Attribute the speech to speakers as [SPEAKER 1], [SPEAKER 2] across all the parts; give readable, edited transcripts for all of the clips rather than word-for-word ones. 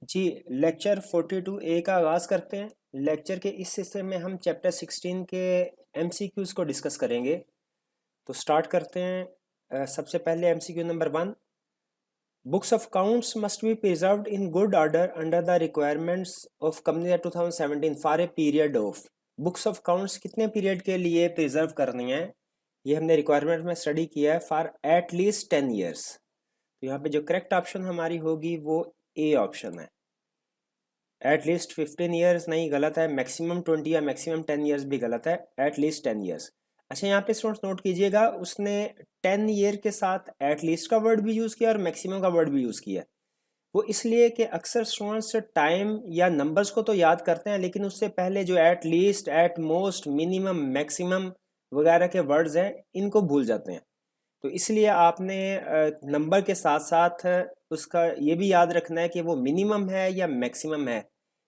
[SPEAKER 1] जी, lecture 42A का आगाज़ करते हैं। लेक्चर के इस हिस्से में हम चैप्टर 16 के MCQs को डिस्कस करेंगे। तो स्टार्ट करते हैं। सबसे पहले MCQ number 1, books of counts must B preserved in good order under the requirements of company 2017 for a period of. Books of counts कितने पीरियड के लिए प्रिजर्व करनी है, ये हमने रिक्वायरमेंट में स्टडी किया है, फॉर एट लीस्ट 10 ईयर्स। तो यहाँ पे जो करेक्ट ऑप्शन हमारी होगी वो ए ऑप्शन है। एट लीस्ट 15 ईयर्स नहीं, गलत है। मैक्सिमम 20 या मैक्सिमम 10 ईयर्स भी गलत है। At least 10 years. अच्छा, यहाँ पे स्टूडेंट्स नोट कीजिएगा, उसने 10 ईयर के साथ एट लीस्ट का वर्ड भी यूज़ किया और मैक्सिमम का वर्ड भी यूज़ किया। वो इसलिए कि अक्सर स्टूडेंट्स टाइम या नंबर्स को तो याद करते हैं, लेकिन उससे पहले जो at least, at most, minimum, maximum वगैरह के वर्ड्स हैं, इनको भूल जाते हैं। तो इसलिए आपने नंबर के साथ साथ उसका ये भी याद रखना है कि वो मिनिमम है या मैक्सिमम है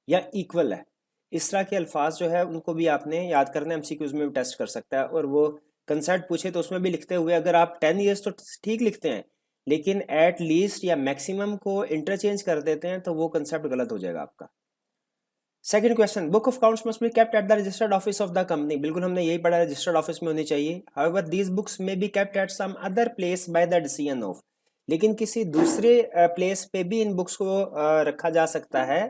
[SPEAKER 1] या इक्वल है। इस तरह के अल्फाज जो है उनको भी आपने याद करना है। एमसीक्यूज में भी टेस्ट कर सकता है, और वो कंसेप्ट पूछे तो उसमें भी लिखते हुए अगर आप 10 ईयर्स तो ठीक लिखते हैं, लेकिन एट लीस्ट या मैक्सिमम को इंटरचेंज कर देते हैं तो वो कंसेप्ट गलत हो जाएगा आपका। Second question, book of counts must be kept at the registered office of the company. बिल्कुल हमने यही पढ़ा, रजिस्टर्ड ऑफिस में होनी चाहिए। However these books may be kept at some other place by the decision of. लेकिन किसी दूसरे प्लेस पे भी इन बुक्स को रखा जा सकता है।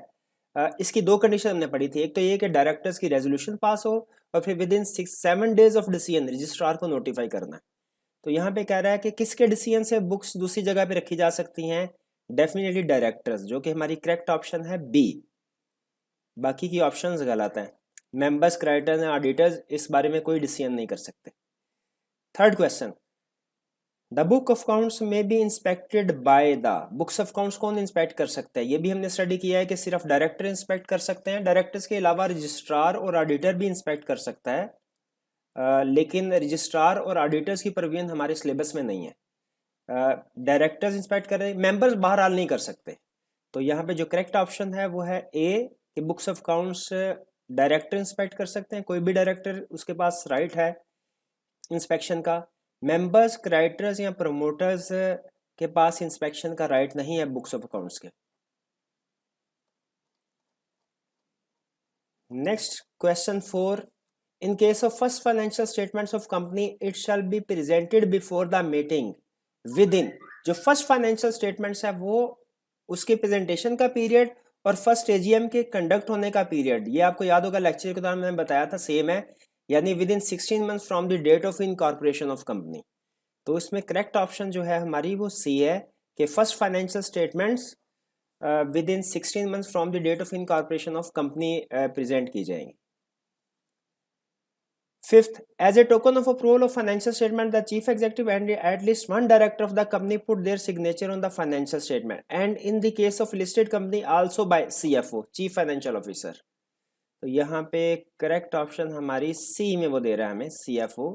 [SPEAKER 1] इसकी दो कंडीशन हमने पढ़ी थी। एक तो ये कि डायरेक्टर्स की रेजोल्यूशन पास हो, और फिर with in 6-7 days of decision registrar को नोटिफाई करना है। तो यहाँ पे कह रहा है कि किसके डिसीजन से बुक्स दूसरी जगह पे रखी जा सकती हैं। डेफिनेटली डायरेक्टर्स, जो कि हमारी करेक्ट ऑप्शन है बी। बाकी की ऑप्शंस गलत हैं। मेंबर्स, क्रेडिटर्स एंड ऑडिटर्स इस बारे में कोई डिसीजन नहीं कर सकते। Third question, the book of counts may be inspected by the. Books of counts कौन इंस्पेक्ट कर सकता है, ये भी हमने स्टडी किया है कि सिर्फ डायरेक्टर इंस्पेक्ट कर सकते हैं। डायरेक्टर्स के अलावा रजिस्ट्रार और ऑडिटर भी इंस्पेक्ट कर सकता है, लेकिन रजिस्ट्रार और ऑडिटर्स की परवियन हमारे सिलेबस में नहीं है। डायरेक्टर्स इंस्पेक्ट कर रहे हैं, मेंबर्स बहरहाल नहीं कर सकते। तो यहाँ पे जो करेक्ट ऑप्शन है वो है ए, कि books of counts director inspect कर सकते हैं। कोई भी डायरेक्टर, उसके पास राइट है इंस्पेक्शन का। मेंबर्स, क्रेडिटर्स या प्रमोटर्स के पास इंस्पेक्शन का राइट नहीं है बुक्स ऑफ अकाउंट्स के। Next question 4, in case of first financial statements of company it shall be presented before the meeting with in. जो फर्स्ट फाइनेंशियल स्टेटमेंट्स है वो उसके प्रेजेंटेशन का पीरियड और फर्स्ट एजीएम के कंडक्ट होने का पीरियड, ये आपको याद होगा लेक्चर के दौरान मैंने बताया था, सेम है। यानी within 16 months from the date of incorporation of company. तो इसमें करेक्ट ऑप्शन जो है हमारी वो सी है, कि first financial statements within 16 months from the date of incorporation of company present की जाएंगी। Fifth, as a token of approval of financial statement, the chief executive and at least one director of the company put their signature on the financial statement, and in the case of listed company also by CFO, chief financial officer. तो यहाँ पे correct option हमारी सी में वो दे रहा है हमें, CFO।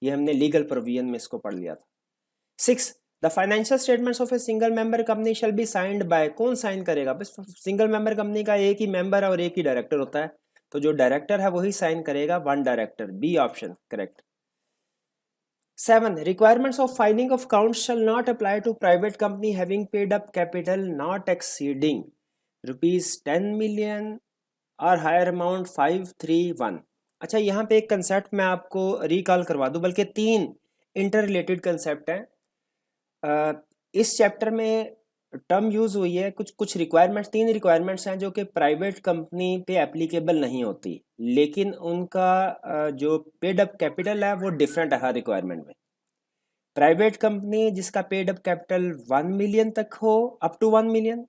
[SPEAKER 1] ये हमने लीगल प्रोविजन में इसको पढ़ लिया था। 6, the financial statements of a single member company shall be signed by. कौन साइन करेगा? बस सिंगल मेंबर कंपनी का एक ही मेंबर है और एक ही डायरेक्टर होता है, तो जो डायरेक्टर है वही साइन करेगा, one director. B option correct. 7, requirements of filing of accounts shall not apply to private company having paid up capital not exceeding ₹10 million और हायर अमाउंट 531। अच्छा, यहाँ पे एक कंसेप्ट मैं आपको रिकॉल करवा दूं, बल्कि 3 इंटर रिलेटेड कंसेप्ट हैं इस चैप्टर में। टर्म यूज हुई है कुछ रिक्वायरमेंट्स, 3 रिक्वायरमेंट्स हैं जो कि प्राइवेट कंपनी पे एप्लीकेबल नहीं होती, लेकिन उनका जो पेड अप कैपिटल है वो डिफरेंट है हर रिक्वायरमेंट में। प्राइवेट कंपनी जिसका पेड अप कैपिटल 1 मिलियन तक हो, up to 1 million.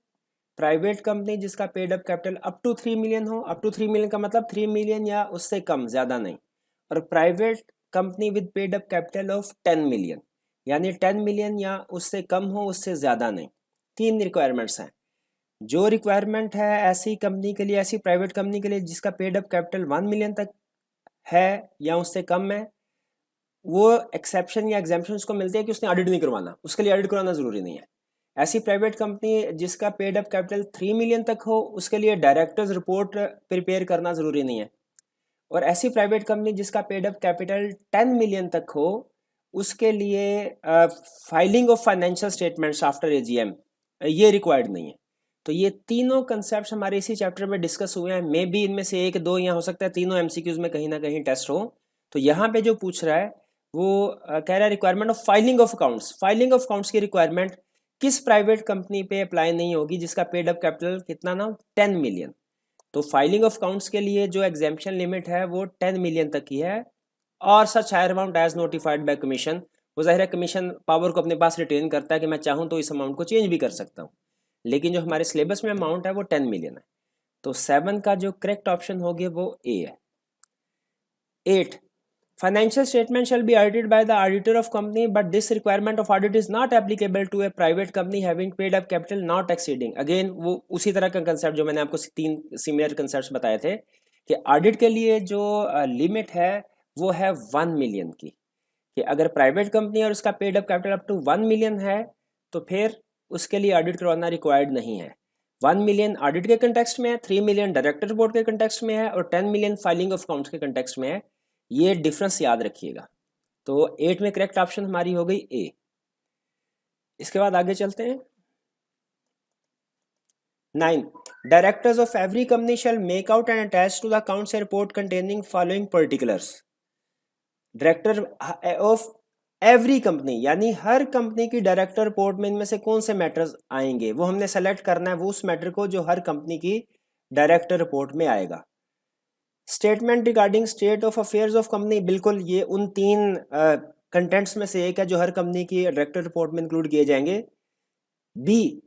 [SPEAKER 1] Private company जिसका paid up capital up to 3 million हो, अप टू 3 मिलियन का मतलब 3 मिलियन या उससे कम, ज़्यादा नहीं। और private company with paid up capital of 10 million, यानी 10 मिलियन या उससे कम हो, उससे ज़्यादा नहीं। 3 रिक्वायरमेंट्स हैं। जो रिक्वायरमेंट है ऐसी कंपनी के लिए, ऐसी प्राइवेट कंपनी के लिए जिसका पेड अप कैपिटल 1 मिलियन तक है या उससे कम है, वो एक्सेप्शन या एग्जाम्पशन उसको मिलती है कि उसने ऑडिट नहीं करवाना, उसके लिए ऑडिट करवाना ज़रूरी नहीं है। ऐसी प्राइवेट कंपनी जिसका पेड अप कैपिटल 3 मिलियन तक हो, उसके लिए डायरेक्टर्स रिपोर्ट प्रिपेयर करना ज़रूरी नहीं है। और ऐसी प्राइवेट कंपनी जिसका पेड अप कैपिटल 10 मिलियन तक हो, उसके लिए filing of financial statements after AGM ये रिक्वायर्ड नहीं है। तो ये तीनों कंसेप्ट हमारे इसी चैप्टर में डिस्कस हुए हैं। मे बी इनमें से एक दो यहाँ हो सकता है तीनों एमसीक्यूज में कहीं ना कहीं टेस्ट हो। तो यहाँ पे जो पूछ रहा है वो कह रहा है requirement of filing of accounts. Filing of accounts की रिक्वायरमेंट किस प्राइवेट कंपनी पे अप्लाई नहीं होगी जिसका पेड अप कैपिटल कितना ना 10 मिलियन। तो फाइलिंग ऑफ अकाउंट्स के लिए जो एग्जाम्पशन लिमिट है वो 10 मिलियन तक की है, और such higher amount as notified by commission. वो जाहिर है कमीशन पावर को अपने पास रिटेन करता है कि मैं चाहूँ तो इस अमाउंट को चेंज भी कर सकता हूँ, लेकिन जो हमारे सिलेबस में अमाउंट है वो 10 मिलियन है। तो 7 का जो करेक्ट ऑप्शन हो गया वो ए है। 8 financial statement shall be audited by the auditor of company, but this requirement of audit is not applicable to a private company having paid up capital not exceeding। Again वो उसी तरह का concept जो मैंने आपको 3 सिमिलर कंसेप्ट बताए थे कि ऑडिट के लिए जो लिमिट है वो है 1 मिलियन की, कि अगर प्राइवेट कंपनी और उसका paid up capital up to 1 million है तो फिर उसके लिए ऑडिट करवाना रिक्वायर्ड नहीं है। 1 मिलियन ऑडिट के कंटेक्स्ट में है, 3 मिलियन डायरेक्टर बोर्ड के कंटेक्स्ट में है, और 10 मिलियन फाइलिंग ऑफ अकाउंट्स के कंटेक्स्ट में है। ये डिफरेंस याद रखिएगा। तो 8 में करेक्ट ऑप्शन हमारी हो गई ए। इसके बाद आगे चलते हैं। 9 directors of every company shall make out and attach to the accounts report containing following particulars. Director of every company यानी हर कंपनी की डायरेक्टर रिपोर्ट में इनमें से कौन से मैटर्स आएंगे वो हमने सेलेक्ट करना है, वो उस मैटर को जो हर कंपनी की डायरेक्टर रिपोर्ट में आएगा। Statement regarding state of affairs of company, बिल्कुल ये उन 3 कंटेंट्स में से एक है जो हर कंपनी की डायरेक्टर रिपोर्ट में इंक्लूड किए जाएंगे। बी,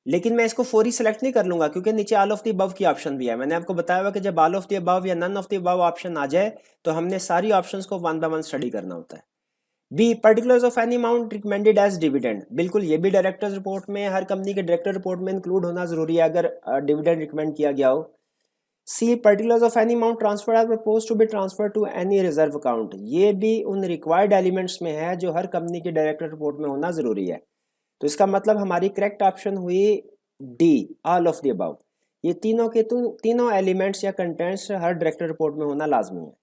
[SPEAKER 1] लेकिन मैं इसको फौरी सेलेक्ट नहीं कर लूंगा क्योंकि नीचे ऑल ऑफ द अबव की ऑप्शन भी है। मैंने आपको बताया हुआ कि जब ऑल ऑफ द अबव या none of the above option आ जाए तो हमने सारी ऑप्शंस को 1 बाय 1 स्टडी करना होता है। B, particulars of any amount recommended as dividend, बिल्कुल ये भी डायरेक्टर्स रिपोर्ट में हर कंपनी के डायरेक्टर रिपोर्ट में इंक्लूड होना जरूरी है अगर डिविडेंड रिकमेंड किया गया हो। सी, particulars of any amount transferred are proposed to be transferred to any reserve account, ये भी उन रिक्वायर्ड एलिमेंट्स में है जो हर कंपनी की डायरेक्टर रिपोर्ट में होना जरूरी है। तो इसका मतलब हमारी करेक्ट ऑप्शन हुई D, all of the above. ये तीनों के तीनों एलिमेंट्स या कंटेंट्स हर डायरेक्टर रिपोर्ट में होना लाजमी है।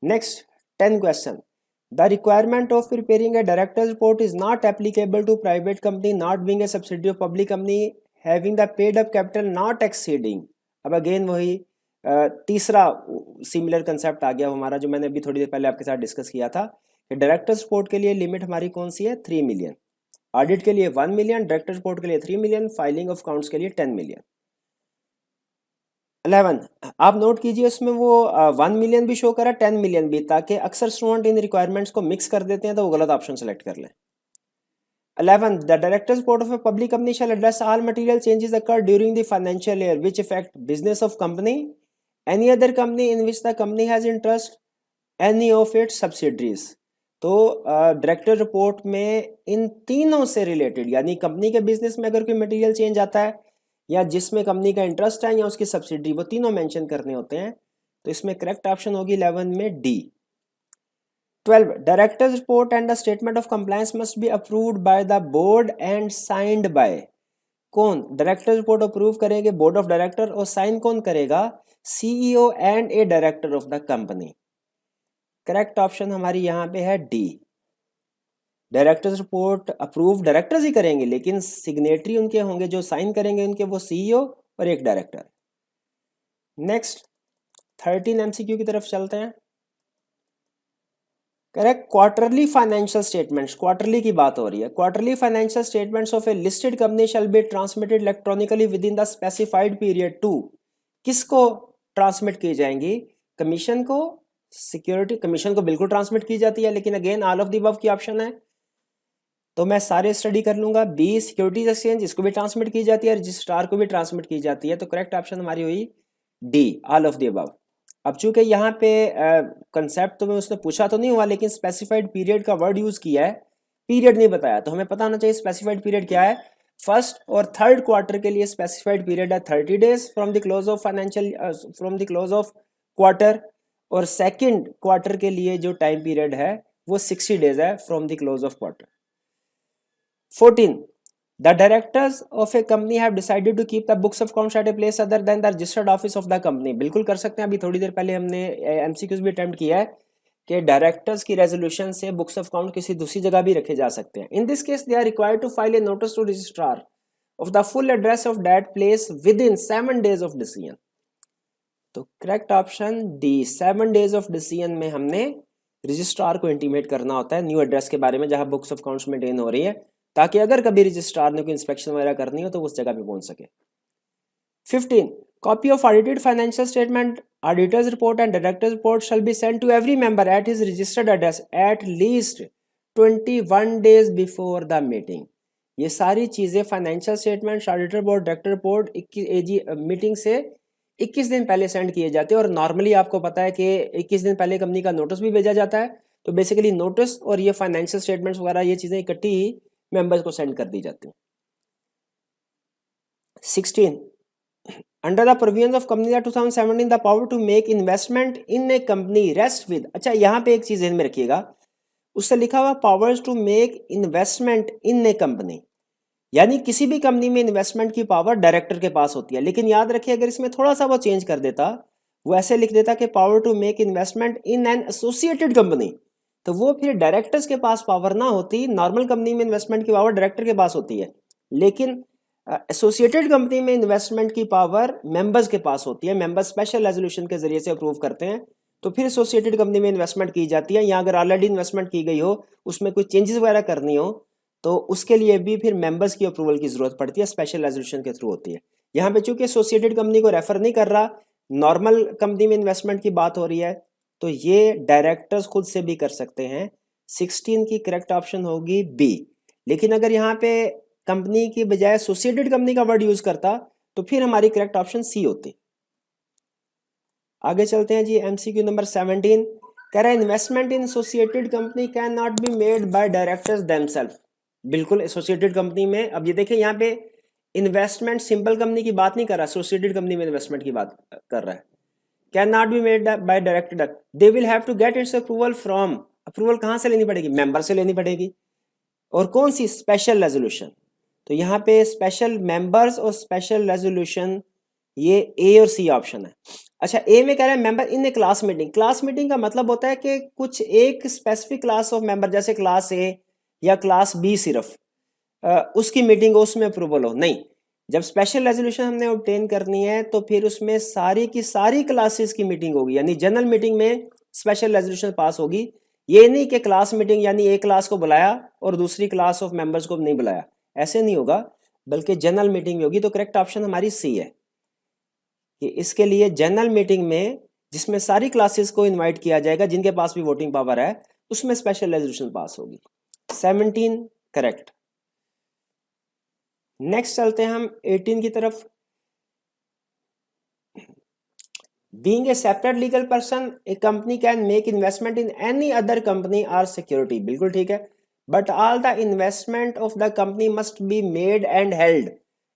[SPEAKER 1] Next 10 question, the requirement of preparing a director report is not applicable to private company not being a subsidiary of public company having the paid up capital not exceeding. अब again वही तीसरा similar concept आ गया हमारा जो मैंने अभी थोड़ी देर पहले आपके साथ डिस्कस किया था कि डायरेक्टर रिपोर्ट के लिए लिमिट हमारी कौन सी है 3 मिलियन, ऑडिट के लिए 1 मिलियन, डायरेक्टर रिपोर्ट के लिए 3 मिलियन, फाइलिंग ऑफ अकाउंट्स के लिए 10 मिलियन। 11 आप नोट कीजिए उसमें वो 1 मिलियन भी शो करा 10 मिलियन भी, ताकि अक्सर स्टूडेंट इन रिक्वायरमेंट्स को मिक्स कर देते हैं तो वो गलत ऑप्शन सेलेक्ट कर लें। 11 the director's board of a public company shall address all material changes occurred during the financial year which affect business of company, any other company in which the company has interest, any of its subsidiaries। तो director report में इन तीनों से related यानी company के business में अगर कोई material change आता है या जिसमें कंपनी का इंटरेस्ट है या उसकी सब्सिडी, वो तीनों मेंशन करने होते हैं। तो इसमें करेक्ट ऑप्शन होगी 11 में D. 12 directors report and the statement of compliance must be approved by the board and signed by, कौन डायरेक्टर रिपोर्ट अप्रूव करेंगे बोर्ड ऑफ डायरेक्टर, और साइन कौन करेगा CEO and a director of the company. Correct option हमारी यहाँ पे है D, directors report approve directors ही करेंगे लेकिन सिग्नेटरी उनके होंगे जो साइन करेंगे उनके वो सीईओ और एक डायरेक्टर। नेक्स्ट 13 एमसीक्यू की तरफ चलते हैं। Correct, quarterly financial statements, quarterly की बात हो रही है। Quarterly financial statements of a listed company shall be transmitted electronically within the specified period to, किसको ट्रांसमिट की जाएंगी, कमीशन को, सिक्योरिटी कमीशन को बिल्कुल ट्रांसमिट की जाती है लेकिन again all of the above की ऑप्शन है तो मैं सारे स्टडी कर लूंगा। बी सिक्योरिटीज एक्सचेंज, इसको भी ट्रांसमिट की जाती है, रजिस्ट्रार को भी ट्रांसमिट की जाती है। तो करेक्ट ऑप्शन हमारी हुई D, all of the above. अब चूंकि यहाँ पे कंसेप्ट तो मैं उसने पूछा तो नहीं हुआ लेकिन स्पेसिफाइड पीरियड का वर्ड यूज किया है, पीरियड नहीं बताया, तो हमें पता होना चाहिए स्पेसिफाइड पीरियड क्या है। फर्स्ट और थर्ड क्वार्टर के लिए स्पेसिफाइड पीरियड है 30 days from the close of financial from the close of quarter, और सेकंड क्वार्टर के लिए जो टाइम पीरियड है वो 60 डेज है from the close of quarter. 14 The directors of a company have decided to keep the books of accounts at a place other than the registered office of the company। बिल्कुल कर सकते हैं, अभी थोड़ी देर पहले हमने एमसीक्यूज भी अटेम्प्ट किया है कि डायरेक्टर्स की रेजोल्यूशन से बुक्स ऑफ अकाउंट किसी दूसरी जगह भी रखे जा सकते हैं। In this case they are required to file a notice to registrar of the full address of that place within 7 days of decision. तो correct option D, 7 days of decision में हमने रजिस्ट्रार को intimate करना होता है new address के बारे में जहां बुक्स ऑफ अकाउंट्स मेंटेन हो रही है, ताकि अगर कभी रजिस्ट्रार ने कोई इंस्पेक्शन वगैरह करनी हो तो उस जगह पे पहुंच सके। 15 copy of audited financial statement, auditors report and directors report shall be sent to every member at his registered address at least 21 days before the meeting. ये सारी चीजें financial statement, auditor report, director report meeting से 21 दिन पहले send किए जाते हैं। और नॉर्मली आपको पता है कि 21 दिन पहले कंपनी का नोटिस भी भेजा जाता है। तो बेसिकली नोटिस और ये फाइनेंशियल स्टेटमेंट्स वगैरह ये चीजें इकट्ठी ही मेंबर्स को सेंड कर दी जाती हैं। 16 under the provisions of company act 2017 the power to make investment in a company rest with. अच्छा, यहाँ पे एक चीज ध्यान में रखिएगा, उससे लिखा हुआ powers to make investment in a company, यानी किसी भी कंपनी में इन्वेस्टमेंट की पावर डायरेक्टर के पास होती है। लेकिन याद रखिए अगर इसमें थोड़ा सा वो चेंज कर देता, वो ऐसे लिख देता कि power to make investment in an associated company, तो वो फिर डायरेक्टर्स के पास पावर ना होती। नॉर्मल कंपनी में इन्वेस्टमेंट की पावर डायरेक्टर के पास होती है, लेकिन एसोसिएटेड कंपनी में इन्वेस्टमेंट की पावर मेंबर्स के पास होती है। मेंबर्स स्पेशल रेजोल्यूशन के जरिए से अप्रूव करते हैं, तो फिर एसोसिएटेड कंपनी में इन्वेस्टमेंट की जाती है। यहाँ अगर ऑलरेडी इन्वेस्टमेंट की गई हो, उसमें कोई चेंजेस वगैरह करनी हो, तो उसके लिए भी फिर मेंबर्स की अप्रूवल की जरूरत पड़ती है, स्पेशल रेजोल्यूशन के थ्रू होती है। यहाँ पे चूंकि एसोसिएटेड कंपनी को रेफर नहीं कर रहा, नॉर्मल कंपनी में इन्वेस्टमेंट की बात हो रही है, तो ये डायरेक्टर्स खुद से भी कर सकते हैं। 16 की करेक्ट ऑप्शन होगी बी। लेकिन अगर यहाँ पे कंपनी की बजाय एसोसिएटेड कंपनी का वर्ड यूज करता, तो फिर हमारी करेक्ट ऑप्शन सी होती। आगे चलते हैं जी, एमसीक्यू नंबर 17 कह रहा है investment in associated company cannot be made by directors themselves. बिल्कुल, एसोसिएटेड कंपनी में अब ये देखिए यहाँ पे इन्वेस्टमेंट सिंपल कंपनी की बात नहीं कर रहा, एसोसिएटेड कंपनी में इन्वेस्टमेंट की बात कर रहा है। Cannot be made by director, they will have to get its approval from, approval कहाँ से लेनी पड़ेगी? मेंबर से लेनी पड़ेगी। और कौन सी? Special resolution. तो यहाँ पे स्पेशल मेंबर्स और स्पेशल रेजोल्यूशन, ये ए और सी ऑप्शन है। अच्छा, ए में कह रहा है member in A class meeting. Class meeting का मतलब होता है कि कुछ एक स्पेसिफिक क्लास ऑफ मेंबर, जैसे क्लास ए या क्लास बी, सिर्फ उसकी मीटिंग हो, उसमें अप्रूवल हो। नहीं, जब स्पेशल रेजोल्यूशन हमने ऑब्टेन करनी है तो फिर उसमें सारी की सारी क्लासेस की मीटिंग होगी, यानी जनरल मीटिंग में स्पेशल रेजोल्यूशन पास होगी। ये नहीं कि क्लास मीटिंग यानी एक क्लास को बुलाया और दूसरी क्लास ऑफ मेंबर्स को नहीं बुलाया, ऐसे नहीं होगा, बल्कि जनरल मीटिंग होगी। तो करेक्ट ऑप्शन हमारी सी है कि इसके लिए जनरल मीटिंग में जिसमें सारी क्लासेस को इनवाइट किया जाएगा जिनके पास भी वोटिंग पावर है, उसमें स्पेशल रेजोल्यूशन पास होगी। 17 करेक्ट। नेक्स्ट चलते हैं हम 18 की तरफ। Being a separate legal person, a company can make investment in any other company or security. बिल्कुल ठीक है, but all the investment of the company must be made and held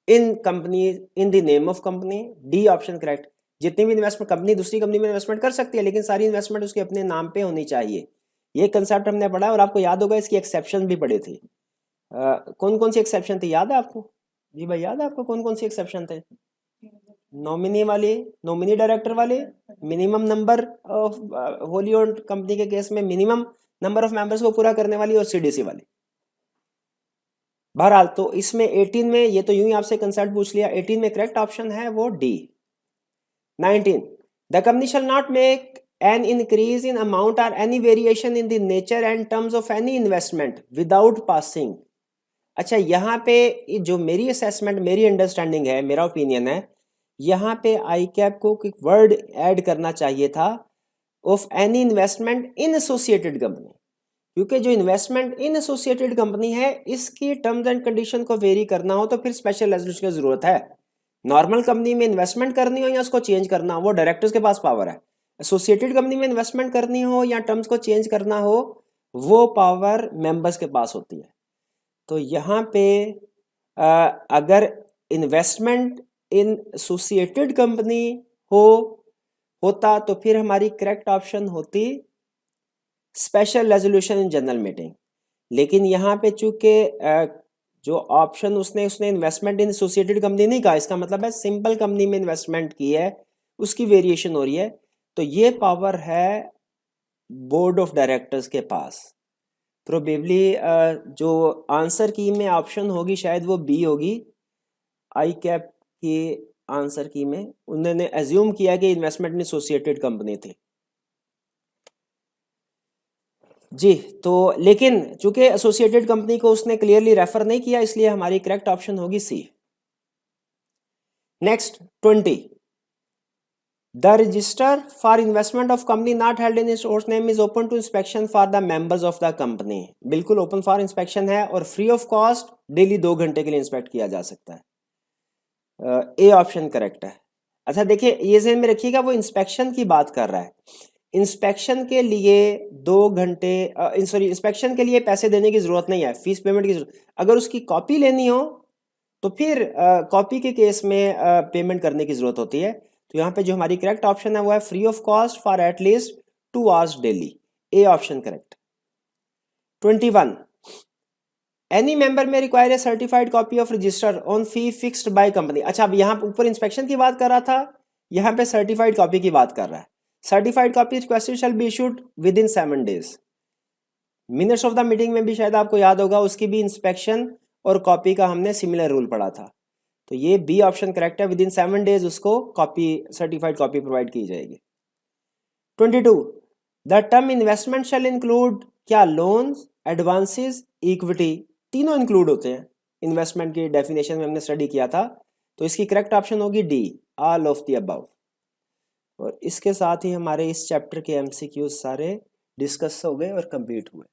[SPEAKER 1] in company in the name of company. D option correct. जितनी भी investment company दूसरी company में investment कर सकती है, लेकिन सारी इन्वेस्टमेंट उसके अपने नाम पे होनी चाहिए। ये कंसेप्ट हमने पढ़ा और आपको याद होगा इसकी एक्सेप्शन भी पढ़ी थी। कौन कौन सी एक्सेप्शन थी, याद है आपको? जी भाई, याद है आपको कौन कौन सी एक्सेप्शन थे? नॉमिनी वाले, नॉमिनी डायरेक्टर वाले, minimum number of wholly owned company के केस में मिनिमम नंबर ऑफ मेंबर्स को पूरा करने वाली, और सीडीसी वाली। बहरहाल तो इसमें 18 में ये तो यूं ही आपसे कंसेप्ट पूछ लिया, 18 में करेक्ट ऑप्शन है वो D. 19 the company shall not make an increase in amount or any variation in the nature and terms of any investment without passing. अच्छा, यहाँ पे जो मेरी असेसमेंट, मेरी अंडरस्टैंडिंग है, मेरा ओपिनियन है, यहाँ पे आई कैप को एक वर्ड ऐड करना चाहिए था, of any investment in associated company, क्योंकि जो इन्वेस्टमेंट इन एसोसिएटेड कंपनी है इसकी टर्म्स एंड कंडीशन को वेरी करना हो तो फिर स्पेशल रेजोल्यूशन की जरूरत है। नॉर्मल कंपनी में इन्वेस्टमेंट करनी हो या उसको चेंज करना हो, वो डायरेक्टर्स के पास पावर है। एसोसिएटेड कंपनी में इन्वेस्टमेंट करनी हो या टर्म्स को चेंज करना हो, वो पावर मेंबर्स के पास होती है। तो यहाँ पे अगर इन्वेस्टमेंट इन एसोसिएटेड कंपनी होता तो फिर हमारी करेक्ट ऑप्शन होती special resolution in general meeting. लेकिन यहाँ पे चूंकि जो ऑप्शन उसने इन्वेस्टमेंट इन एसोसिएटेड कंपनी नहीं कहा, इसका मतलब है सिंपल कंपनी में इन्वेस्टमेंट की है, उसकी वेरिएशन हो रही है, तो ये पावर है बोर्ड ऑफ डायरेक्टर्स के पास। प्रोबेबली जो आंसर की में ऑप्शन होगी शायद वो बी होगी, आई कैप के आंसर की में उन्होंने एज्यूम किया कि इन्वेस्टमेंट इन एसोसिएटेड कंपनी थी जी। तो लेकिन चूंकि एसोसिएटेड कंपनी को उसने क्लियरली रेफर नहीं किया, इसलिए हमारी करेक्ट ऑप्शन होगी C. Next 20, the register for investment of company not held in its own name is open to inspection for the members of the company. बिल्कुल ओपन फॉर इंस्पेक्शन है और free of cost daily 2 घंटे के लिए inspect किया जा सकता है। ए ऑप्शन करेक्ट है। अच्छा देखिए, ये ज़हन में रखिएगा, वो इंस्पेक्शन की बात कर रहा है। इंस्पेक्शन के लिए 2 घंटे सॉरी इंस्पेक्शन के लिए पैसे देने की ज़रूरत नहीं है, फीस पेमेंट की जरूरत। अगर उसकी कॉपी लेनी हो तो फिर कॉपी के केस में पेमेंट करने की ज़रूरत होती है। तो यहाँ पे जो हमारी करेक्ट ऑप्शन है वो है free of cost for at least 2 hours daily. A option correct. 21, any member may require a certified copy of register on fee fixed by company. अच्छा, अब यहाँ ऊपर इंस्पेक्शन की बात कर रहा था, यहाँ पे सर्टिफाइड कॉपी की बात कर रहा है। Certified copy requested shall be issued with in 7 days। Minutes of the meeting में भी शायद आपको याद होगा, उसकी भी इंस्पेक्शन और कॉपी का हमने सिमिलर रूल पढ़ा था। तो ये बी ऑप्शन करेक्ट है, विद इन 7 days उसको कॉपी, सर्टिफाइड कॉपी प्रोवाइड की जाएगी। 22, the term investment shall include क्या, लोन्स, एडवांसेस, इक्विटी, तीनों इंक्लूड होते हैं। इन्वेस्टमेंट की डेफिनेशन में हमने स्टडी किया था, तो इसकी करेक्ट ऑप्शन होगी D, all of the above. और इसके साथ ही हमारे इस चैप्टर के एमसीक्यूज सारे डिस्कस हो गए और कंप्लीट हुए।